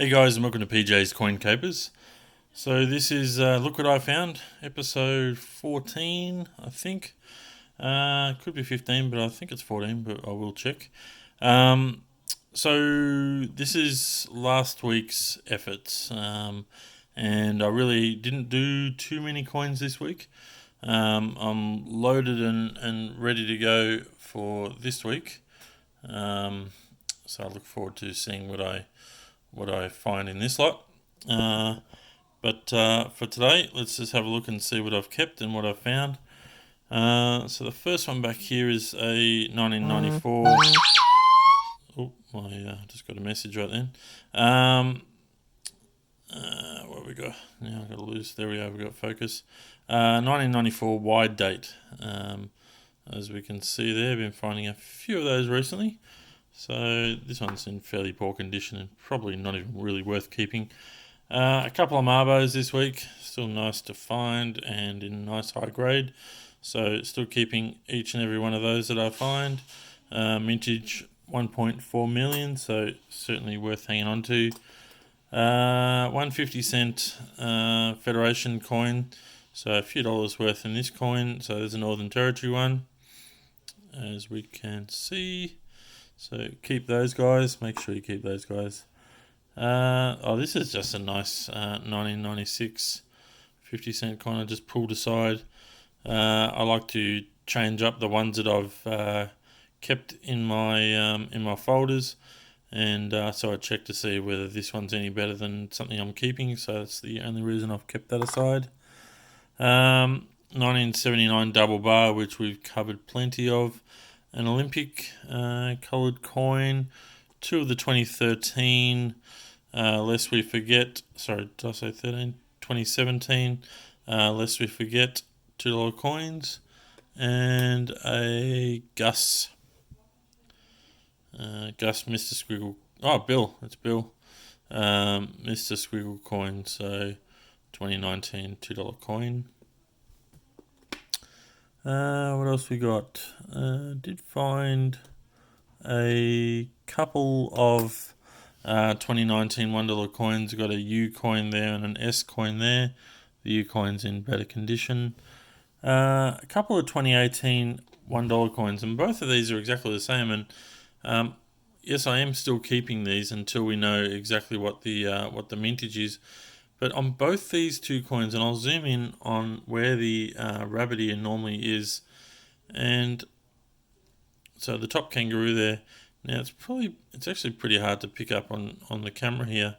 Hey guys, and welcome to PJ's Coin Capers. So this is Look What I Found, episode 14, I think. Could be 15, but I think it's 14, but I will check. So this is last week's efforts, and I really didn't do too many coins this week. I'm loaded and ready to go for this week. So I look forward to seeing what I find in this lot. But for today, let's just have a look and see what I've kept and what I've found. So the first one back here is a 1994. Oh, I just got a message right then. What have we got? Now I've got to lose. There we go. We've got focus. 1994 wide date. As we can see there, I've been finding a few of those recently. So this one's in fairly poor condition and probably not even really worth keeping. A couple of Marbos this week, still nice to find and in nice high grade. So still keeping each and every one of those that I find. Mintage 1.4 million, so certainly worth hanging on to. 150-cent Federation coin, so a few dollars worth in this coin. So there's a Northern Territory one, as we can see. So keep those guys. Make sure you keep those guys. This is just a nice 1996 50-cent coin I just pulled aside. I like to change up the ones that I've kept in my folders, and so I check to see whether this one's any better than something I'm keeping. So that's the only reason I've kept that aside. 1979 double bar, which we've covered plenty of. An Olympic coloured coin. Two of the 2013, lest we forget. Sorry, did I say 13? 2017, lest we forget $2 coins, and a Gus Mr. Squiggle. Oh, Bill, it's Bill. Mr. Squiggle coin. So 2019 $2 coin. What else we got? Did find a couple of 2019 $1 coins. Got a U coin there and an S coin there. The U coin's in better condition. A couple of 2018 $1 coins, and both of these are exactly the same. And yes, I am still keeping these until we know exactly what the mintage is. But on both these two coins, and I'll zoom in on where the rabbit ear normally is, and so the top kangaroo there. Now it's actually pretty hard to pick up on the camera here,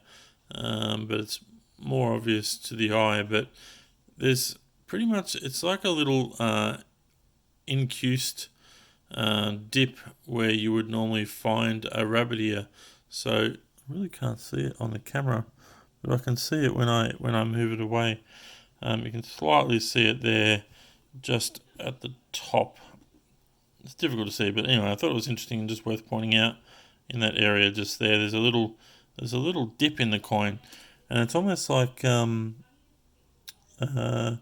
but it's more obvious to the eye. But there's pretty much, it's like a little incused dip where you would normally find a rabbit ear. So I really can't see it on the camera, but I can see it when I move it away. You can slightly see it there, just at the top. It's difficult to see, but anyway, I thought it was interesting and just worth pointing out in that area just there. There's a little dip in the coin, and it's almost like well, I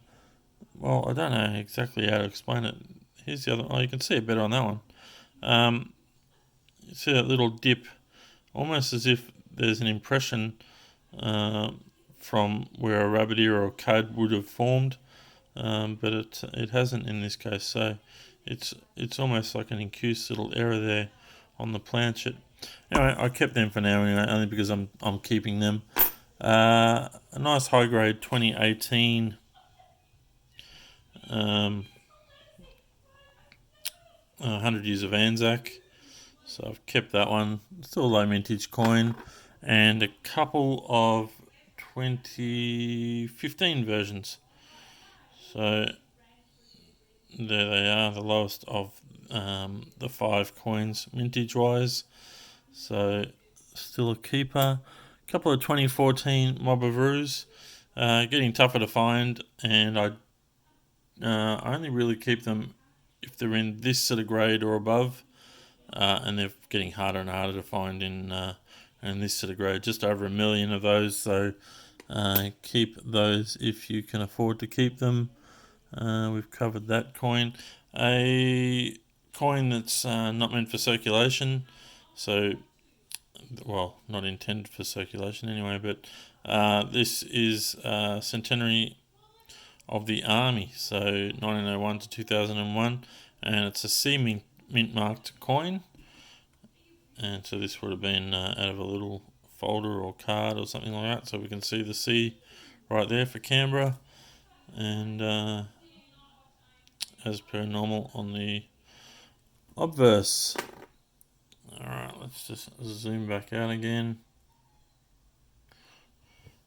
don't know exactly how to explain it. Here's the other. Oh, you can see it better on that one. You see that little dip, almost as if there's an impression from where a rabbit ear or a cud would have formed, but it hasn't in this case. So it's almost like an incused little error there on the planchet. Anyway, I kept them for now anyway, only because I'm keeping them. A nice high grade 2018 100 years of Anzac. So I've kept that one. Still a low mintage coin, and a couple of 2015 versions. So there they are, the lowest of the 5 coins mintage wise. So still a keeper. A couple of 2014 Mob of Roos, getting tougher to find, and I only really keep them if they're in this sort of grade or above, and they're getting harder and harder to find in this sort of grade. Just over 1 million of those, so keep those if you can afford to keep them. We've covered that coin. A coin that's not meant for circulation, so well, not intended for circulation anyway, but this is centenary of the Army, so 1901 to 2001, and it's a C mint marked coin, and so this would have been out of a little folder or card or something like that, so we can see the C right there for Canberra, and as per normal on the obverse. Alright, let's just zoom back out again.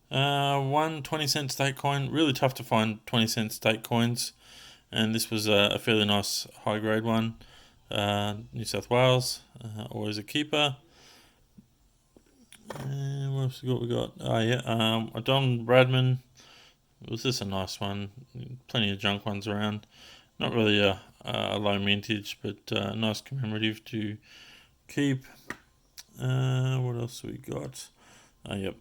One 20-cent state coin. Really tough to find 20-cent state coins, and this was a fairly nice high grade one. New South Wales, always a keeper. And what else we got? A Don Bradman. Was this a nice one? Plenty of junk ones around. Not really a low mintage, but nice commemorative to keep. What else we got? Yep.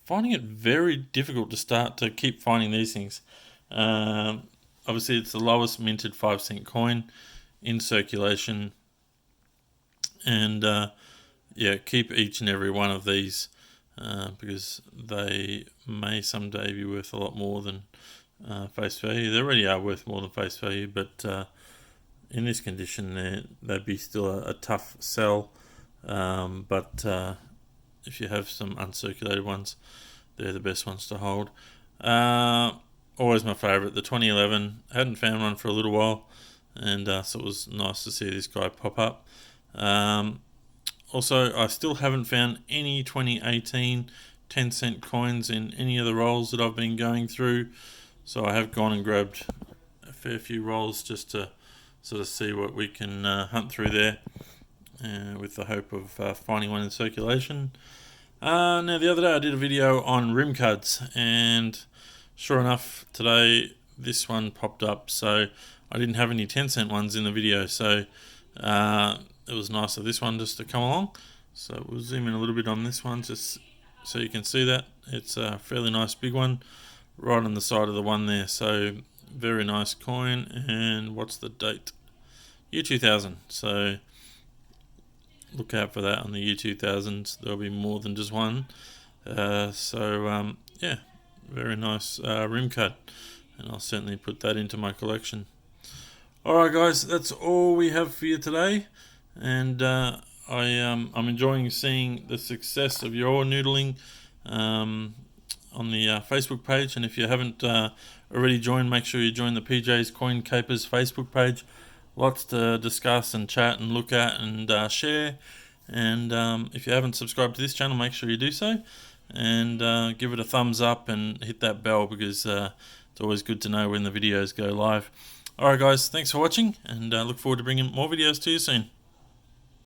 Finding it very difficult to keep finding these things. Obviously, it's the lowest minted 5-cent coin in circulation, and keep each and every one of these because they may someday be worth a lot more than face value. They already are worth more than face value, but in this condition, they'd be still a tough sell. But if you have some uncirculated ones, they're the best ones to hold. Always my favourite, the 2011. Hadn't found one for a little while, and so it was nice to see this guy pop up. Also, I still haven't found any 2018 10-cent coins in any of the rolls that I've been going through, so I have gone and grabbed a fair few rolls just to sort of see what we can hunt through there, with the hope of finding one in circulation. Now, the other day I did a video on rim cuds, and sure enough, today this one popped up. So I didn't have any 10-cent ones in the video, so it was nice of this one just to come along. So we'll zoom in a little bit on this one just so you can see that. It's a fairly nice big one right on the side of the one there. So very nice coin, and what's the date? Year 2000. So look out for that on the year 2000s. There'll be more than just one. Yeah, very nice rim cut, and I'll certainly put that into my collection. Alright guys, that's all we have for you today, and I'm enjoying seeing the success of your noodling on the Facebook page, and if you haven't already joined, make sure you join the PJ's Coin Capers Facebook page. Lots to discuss and chat and look at and share, and if you haven't subscribed to this channel, make sure you do so, and give it a thumbs up and hit that bell, because it's always good to know when the videos go live. Alright guys, thanks for watching, and look forward to bringing more videos to you soon.